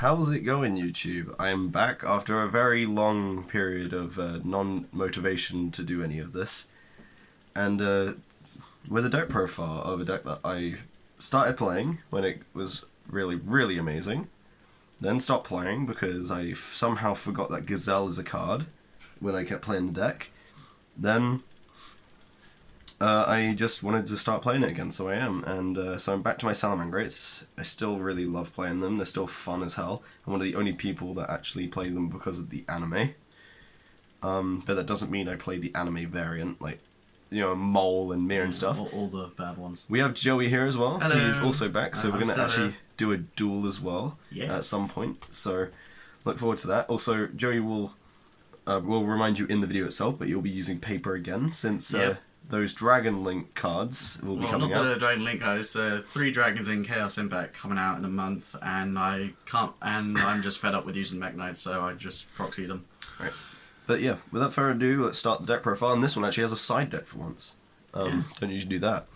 How's it going, YouTube? I am back after a very long period of non-motivation to do any of this. And with a deck profile of a deck that I started playing when it was really, really amazing. Then stopped playing because I somehow forgot that Gazelle is a card when I kept playing the deck. Then I just wanted to start playing it again, so I am. And so I'm back to my Salamangreats. I still really love playing them. They're still fun as hell. I'm one of the only people that actually play them because of the anime. But that doesn't mean I play the anime variant, like, you know, Mole and Mir and stuff. All the bad ones. We have Joey here as well. Hello. He's also back, so we're going to actually do a duel as well Yeah. at some point. So look forward to that. Also, Joey will remind you in the video itself, but you'll be using paper again since those Dragon Link cards will be coming out. Not the Dragon Link guys. 3 Dragons in Chaos Impact coming out in a month, and I can't. And I'm just fed up with using Mech Knights, so I just proxy them. Right. But yeah, without further ado, let's start the deck profile. And this one actually has a side deck for once. Don't usually do that.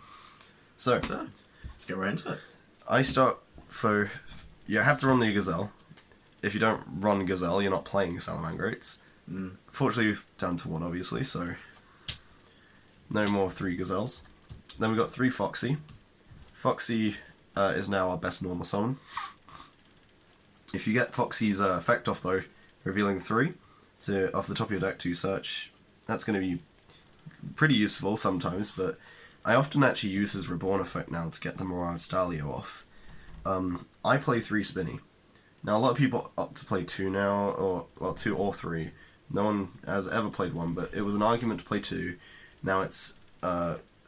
So Let's get right into it. I start for. You have to run the Gazelle. If you don't run Gazelle, you're not playing Salamangreats. Fortunately, down to 1, obviously, so no more 3 Gazelles. Then we've got 3 Foxy. Foxy is now our best normal summon. If you get Foxy's effect off, though, revealing 3 off the top of your deck to search, that's going to be pretty useful sometimes, but I often actually use his Reborn effect now to get the Mirage Stalio off. I play 3 Spinny. Now, a lot of people opt to play 2 now, or 2 or 3. No one has ever played 1, but it was an argument to play 2. Now it's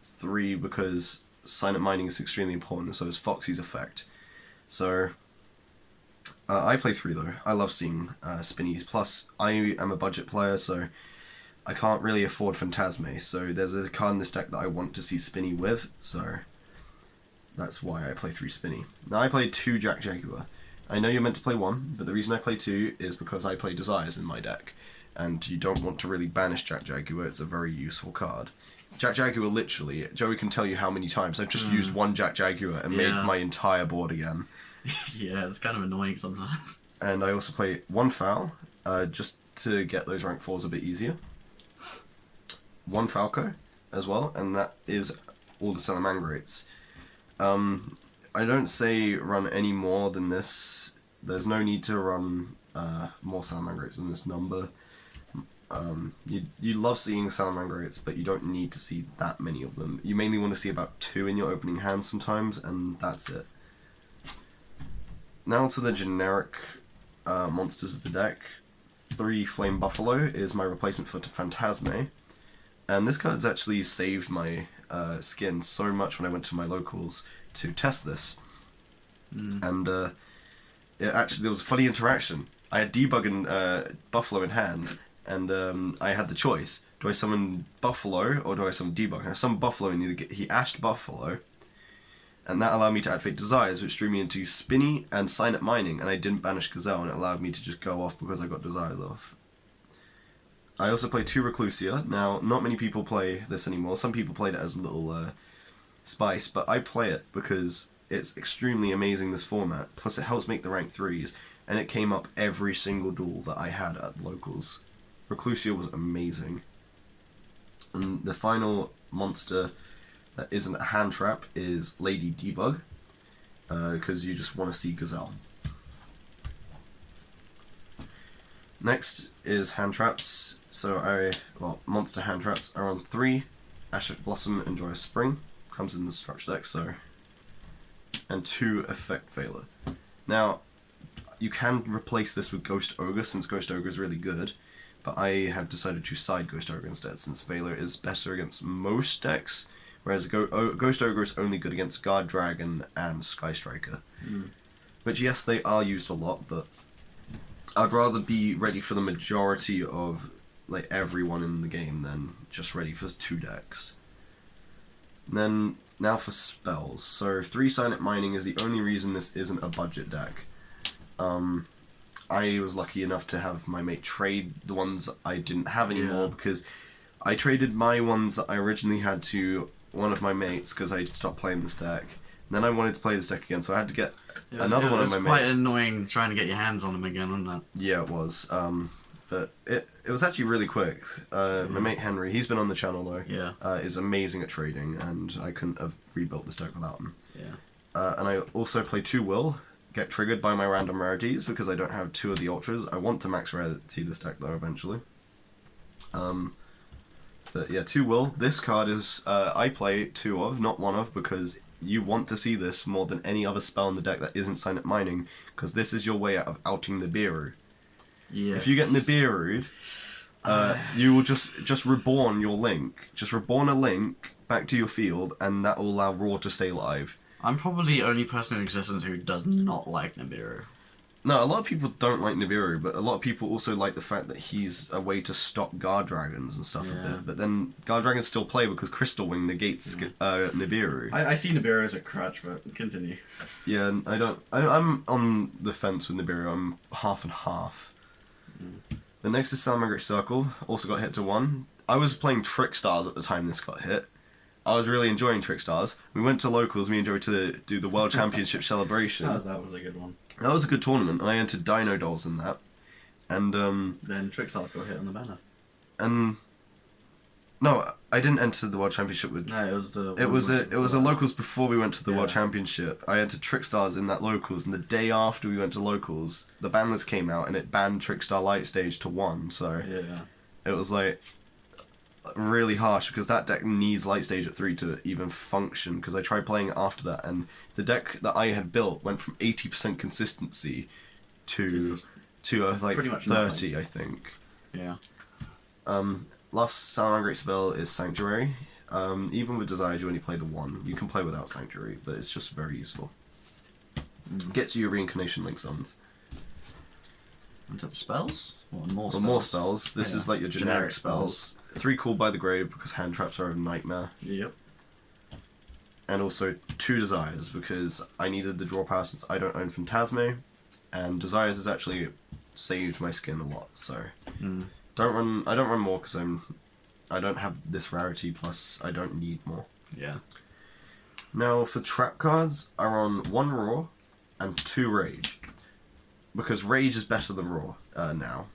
3 because silent mining is extremely important, so is Foxy's effect. So I play 3 though. I love seeing Spinnies. Plus, I am a budget player, so I can't really afford Phantasme. So there's a card in this deck that I want to see Spinny with, so that's why I play 3 Spinny. Now I play 2 Jack Jaguar. I know you're meant to play 1, but the reason I play 2 is because I play Desires in my deck. And you don't want to really banish Jack Jaguar, it's a very useful card. Jack Jaguar, literally, Joey can tell you how many times I've just used 1 Jack Jaguar and made my entire board again. Yeah, it's kind of annoying sometimes. And I also play 1 Foul, just to get those rank 4s a bit easier. 1 Falco as well, and that is all the Salamangreats. I don't say run any more than this. There's no need to run more Salamangreats than this number. You love seeing Salamangreats, but you don't need to see that many of them. You mainly want to see about 2 in your opening hand sometimes, and that's it. Now to the generic monsters of the deck. 3 Flame Buffalo is my replacement for Phantasme, and this card's actually saved my skin so much when I went to my locals to test this. And there was a funny interaction. I had Debug and Buffalo in hand, and I had the choice. Do I summon Buffalo or do I summon Debug? I summoned Buffalo and he ashed Buffalo, and that allowed me to activate Desires, which drew me into Spinny and Silent Mining, and I didn't banish Gazelle, and it allowed me to just go off because I got Desires off. I also play 2 Reclusia. Now, not many people play this anymore. Some people played it as a little spice, but I play it because it's extremely amazing, this format. Plus it helps make the rank 3s, and it came up every single duel that I had at locals. Reclusia was amazing. And the final monster that isn't a hand trap is Lady Debug, because you just want to see Gazelle. Next is hand traps. So monster hand traps are on 3. Ashes Blossom and Joyous Spring comes in the structure deck, so, and 2 Effect Failure. Now, you can replace this with Ghost Ogre, since Ghost Ogre is really good, but I have decided to side Ghost Ogre instead, since Failure is better against most decks, whereas Ghost Ogre is only good against Guard Dragon and Sky Striker. Which, yes, they are used a lot, but I'd rather be ready for the majority of like everyone in the game than just ready for 2 decks. And then, now for spells. So 3 Silent Mining is the only reason this isn't a budget deck. I was lucky enough to have my mate trade the ones I didn't have anymore, because I traded my ones that I originally had to one of my mates because I stopped playing this deck. And then I wanted to play this deck again, so I had to get Another one of my It was quite mates. annoying trying to get your hands on them again, wasn't it? Yeah, it was. But it was actually really quick. My mate Henry, he's been on the channel though. Yeah. Is amazing at trading, and I couldn't have rebuilt this deck without him. Yeah. And I also play 2 Will, get triggered by my random rarities because I don't have 2 of the ultras. I want to max rarity this deck though eventually. But yeah, 2 Will. This card is I play 2 of, not 1 of, because you want to see this more than any other spell in the deck that isn't Signet Mining, because this is your way out of outing Nibiru. Yeah. If you get Nibiru'd, you will just reborn your Link. Just reborn a Link back to your field, and that will allow Raw to stay live. I'm probably the only person in existence who does not like Nibiru. No, a lot of people don't like Nibiru, but a lot of people also like the fact that he's a way to stop Guard Dragons and stuff a Yeah. bit. But then Guard Dragons still play because Crystal Wing negates Nibiru. I see Nibiru as a crutch, but continue. Yeah, and I'm on the fence with Nibiru. I'm half and half. The next is Salamangreat Circle. Also got hit to 1. I was playing Trick Stars at the time this got hit. I was really enjoying Trick Stars. We went to locals. Me and Joey to do the World Championship celebration. That was a good one. That was a good tournament, and I entered Dino Dolls in that. And Then Trickstars got hit on the banner. and no, I didn't enter the World Championship with. No, it was the. It was a locals before we went to the World Yeah. Championship. I entered Trickstars in that locals, and the day after we went to locals, the ban list came out and it banned Trickstar Light Stage to 1. So Yeah. it was like really harsh because that deck needs Light Stage at 3 to even function. Because I tried playing it after that, and the deck that I had built went from 80% consistency to like pretty much 30, I think. Yeah. Last Salamangreat spell is Sanctuary. Even with Desires, you only play the 1. You can play without Sanctuary, but it's just very useful. Gets you your Reincarnation Link summons. Onto the spells? Or more For spells? more spells, this Yeah. is like your generic spells. 3 Called by the Grave because hand traps are a nightmare. Yep. And also 2 Desires because I needed the draw power since I don't own Phantasme. And Desires has actually saved my skin a lot, so... I don't run more because I don't have this rarity, plus I don't need more. Yeah. Now for trap cards, I run 1 Raw and 2 Rage. Because Rage is better than Raw now.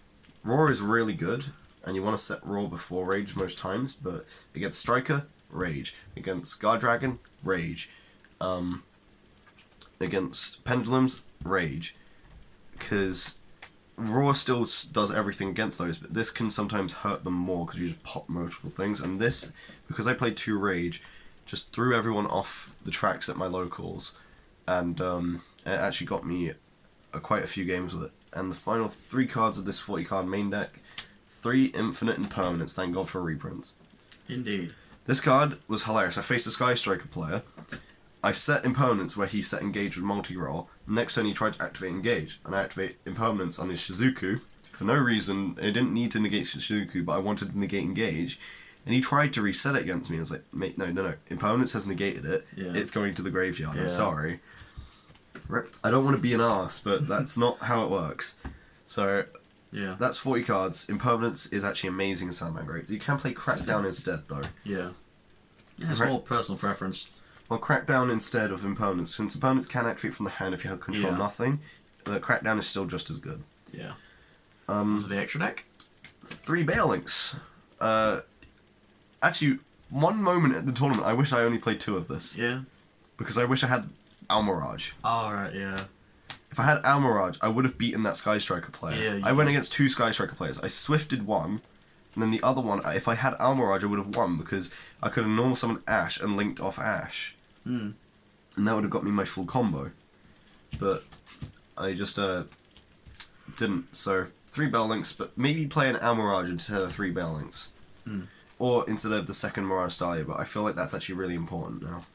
Raw is really good, and you want to set Raw before Rage most times, but against Striker, Rage. Against Guard Dragon, Rage. Against Pendulums, Rage. Because Raw still does everything against those, but this can sometimes hurt them more because you just pop multiple things. And this, because I played 2 Rage, just threw everyone off the tracks at my locals, and it actually got me quite a few games with it. And the final 3 cards of this 40 card main deck, 3 Infinite and Permanents, thank God for reprints. Indeed. This card was hilarious. I faced a Sky Striker player. I set Impermanence where he set Engage with multi-roll. Next turn he tried to activate Engage, and I activate Impermanence on his Shizuku. For no reason, I didn't need to negate Shizuku, but I wanted to negate Engage. And he tried to reset it against me. I was like, mate, no. Impermanence has negated it. Yeah. It's going to the graveyard. Yeah. I'm sorry. Rip. I don't want to be an arse, but that's not how it works. So Yeah. that's 40 cards. Impermanence is actually amazing in Salamangreat. You can play Crackdown instead, though. Yeah. Yeah, it's Right. more personal preference. Well, Crackdown instead of Impermanence. Since Impermanence can activate from the hand if you have control Yeah. nothing, Crackdown is still just as good. Yeah. Onto the extra deck? 3 Baelinks. Actually, one moment at the tournament, I wish I only played 2 of this. Yeah. Because I wish I had Almirage. Alright, yeah. If I had Almirage, I would have beaten that Sky Striker player. Yeah, you I went against 2 Sky Striker players. I swifted one, and then the other one, if I had Almirage, I would have won because I could have normal summoned Ash and linked off Ash. Hmm. And that would have got me my full combo. But I just didn't. So 3 Baelinks, but maybe play an Almirage instead of 3 Baelinks. Hmm. Or instead of the second Mirage Stalia, but I feel like that's actually really important now.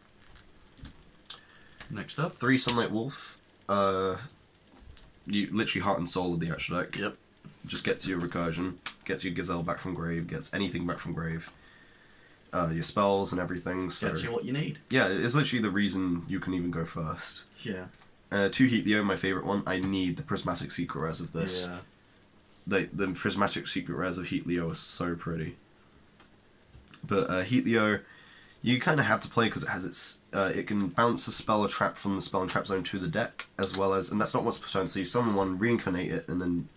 Next up? 3 Sunlight Wolf. You literally heart and soul of the extra deck. Yep. Just gets your recursion, gets your Gazelle back from grave, gets anything back from grave. Your spells and everything. So Gets you what you need. yeah, it's literally the reason you can even go first. Yeah. 2 Heatleo, my favourite one. I need the Prismatic Secret Rares of this. Yeah. The Prismatic Secret Rares of Heatleo are so pretty. But Heatleo, You kind of have to play because it has it can bounce a spell or trap from the spell and trap zone to the deck, as well as, and that's not once per turn, so you summon one, reincarnate it, and then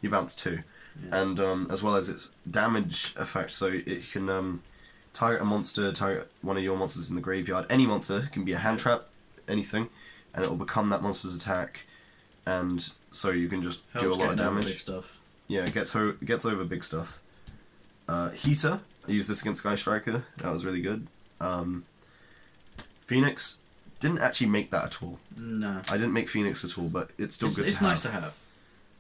you bounce two. Yeah. And as well as its damage effect, so it can target a monster, target one of your monsters in the graveyard. Any monster, it can be a hand trap, anything, and it will become that monster's attack, and so you can just do a lot of damage. Big stuff. Yeah, it gets over big stuff. Heater, I used this against Sky Striker, that was really good. Phoenix, didn't actually make that at all. No. I didn't make Phoenix at all, but it's still good to have. It's nice to have.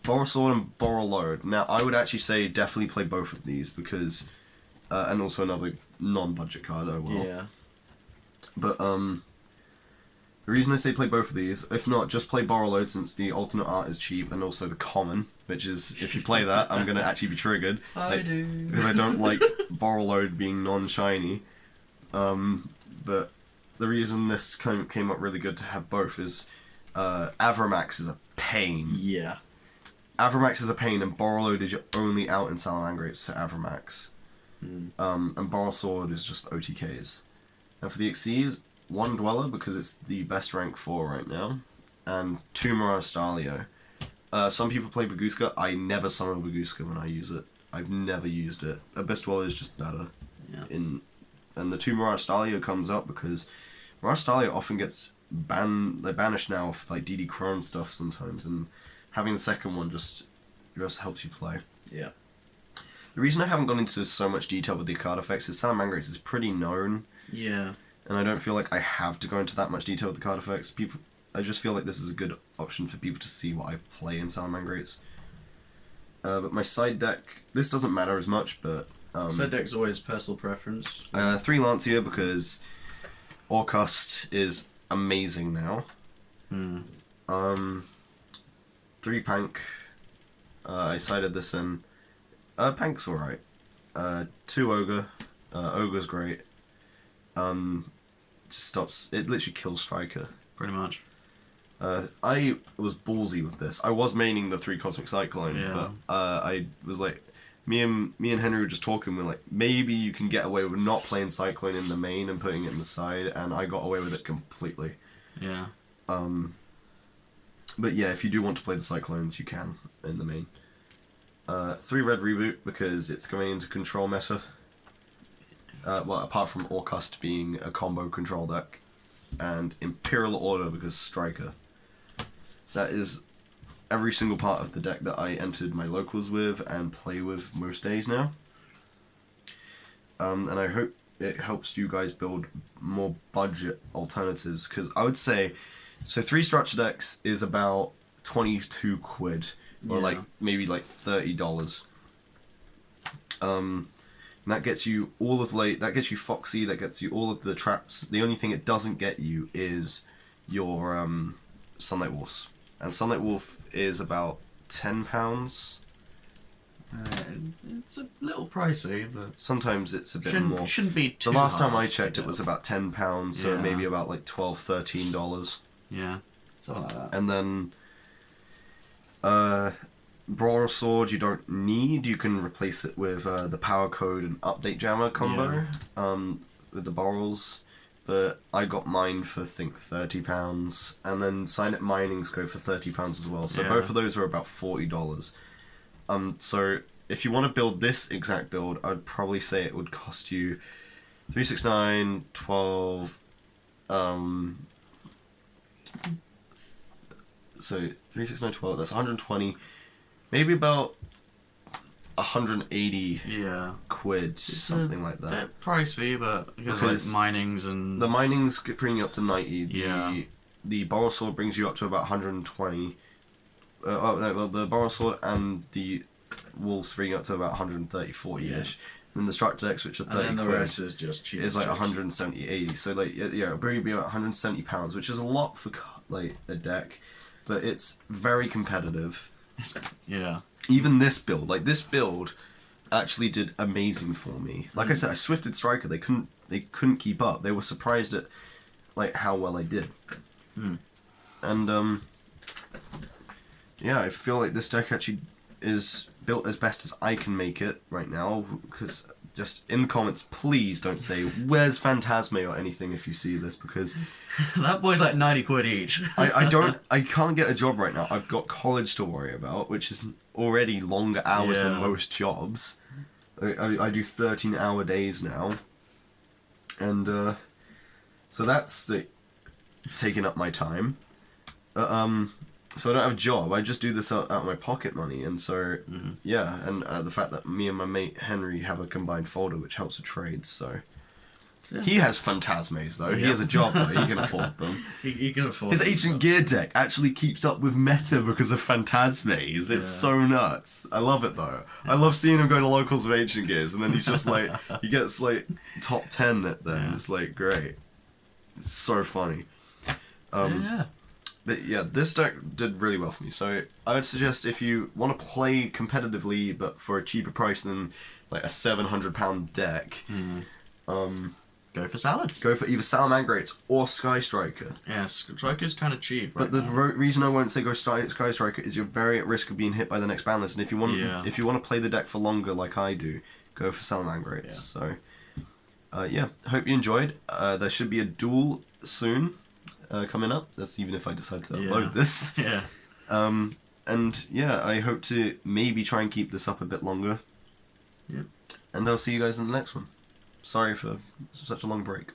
Borrow Sword and Borrow Load. Now, I would actually say definitely play both of these because... and also another non-budget card, oh well. Yeah. But, the reason I say play both of these, if not, just play Borrow Load since the alternate art is cheap, and also the common, which is, if you play that, I'm going to actually be triggered. I do. Because I don't like Borrow Load being non-shiny. But the reason this came up really good to have both is, Avramax is a pain. Yeah. Avramax is a pain, and Borrow Load is your only out in Salamangreats for Avramax. And Borrow Sword is just OTKs. And for the Xyz, 1 Dweller, because it's the best rank 4 right now, and 2 Mirage Stalio. Some people play Baguska. I never summon Baguska when I use it. I've never used it. Abyss Dweller is just better. Yeah. And the 2 Mirage Stalio comes up because Mirage Stalio often gets banished now for like DD Cron stuff sometimes, and having the second one just helps you play. Yeah. The reason I haven't gone into so much detail with the card effects is Salamangreat is pretty known. Yeah. And I don't feel like I have to go into that much detail with the card effects. I just feel like this is a good option for people to see what I play in Salamangreats. But my side deck, this doesn't matter as much, but... side deck's always personal preference. 3 Lancia because Orcust is amazing now. 3 Pank. I sided this in. Pank's alright. 2 Ogre. Ogre's great. Just stops. It literally kills Striker. Pretty much. I was ballsy with this. I was maining the 3 Cosmic Cyclone, but I was like, me and Henry were just talking. We're like, maybe you can get away with not playing Cyclone in the main and putting it in the side, and I got away with it completely. Yeah. But yeah, if you do want to play the Cyclones, you can in the main. 3 Red Reboot because it's going into control meta. Well, apart from Orcust being a combo control deck, and Imperial Order because Striker. That is every single part of the deck that I entered my locals with and play with most days now. And I hope it helps you guys build more budget alternatives, because I would say, so 3 structure decks is about 22 quid, or like maybe like $30. And that gets you all of that gets you Foxy, that gets you all of the traps. The only thing it doesn't get you is your Sunlight Wolves. And Sunlight Wolf is about £10. It's a little pricey, but sometimes it's a bit more. Shouldn't be too The last time hard I checked, it was about £10, so maybe about like $12, $13. Yeah, something like that. And then, Brawler Sword you don't need. You can replace it with the Power Code and Update Jammer combo with the Borrels. But I got mine for, I think, £30. And then Sign It Minings go for £30 as well. So both of those are about $40. So if you want to build this exact build, I'd probably say it would cost you 3, 6, 9, 12... so 3, 6, 9, 12, that's 120, maybe about 180 quid, something like that. They're pricey, but because like minings and... The minings bring you up to 90, the Borrow Sword brings you up to about 120. The Borrow Sword and the Wolves bring you up to about 130, 40-ish. And then the Structure decks, which are 30 and then the quid, rest is just cheap. Is like 170, 80. So like, it'll bring you about £170, which is a lot for like a deck, but it's very competitive. Yeah. Even this build actually did amazing for me. Like I said, I swifted Striker. They couldn't keep up. They were surprised at like how well I did. And yeah, I feel like this deck actually is built as best as I can make it right now, because just in the comments, please don't say, where's Phantasme or anything if you see this, because That boy's like 90 quid each. I can't get a job right now. I've got college to worry about, which is already longer hours than most jobs. I do 13-hour days now. And, so that's taking up my time. So I don't have a job. I just do this out of my pocket money, and so yeah, and the fact that me and my mate Henry have a combined folder which helps with trades. So he has Phantasmes though. He has a job though. He can afford them. He can afford His them, Ancient so. Gear deck actually keeps up with meta because of Phantasmes. It's so nuts. I love it though. I love seeing him go to locals with Ancient Gears, and then he's just like he gets like top 10 at them. Yeah. It's like great. It's so funny. Yeah. But yeah, this deck did really well for me. So I would suggest if you want to play competitively, but for a cheaper price than like a £700 deck, Go for salads. go for either Salamangreat or Sky Striker. Yeah, Striker's kind of cheap. But the reason I won't say go Sky Striker is you're very at risk of being hit by the next ban list. And if you want to play the deck for longer, like I do, go for Salamangreat. Yeah. So yeah, hope you enjoyed. There should be a duel soon. Coming up. That's even if I decide to upload this. Yeah. And yeah, I hope to maybe try and keep this up a bit longer. Yep. And I'll see you guys in the next one. Sorry for such a long break.